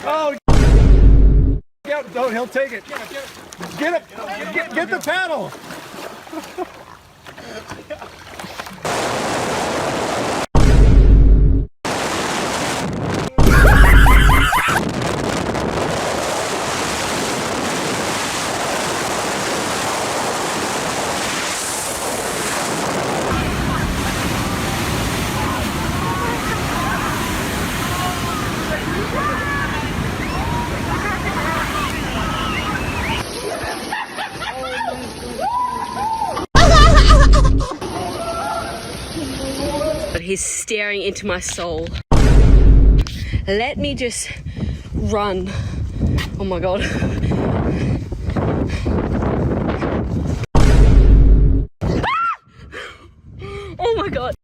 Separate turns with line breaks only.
Oh, don't, he'll take it. Get it. Get the paddle.
But he's staring into my soul. Let me just run. Oh my god. Oh my god.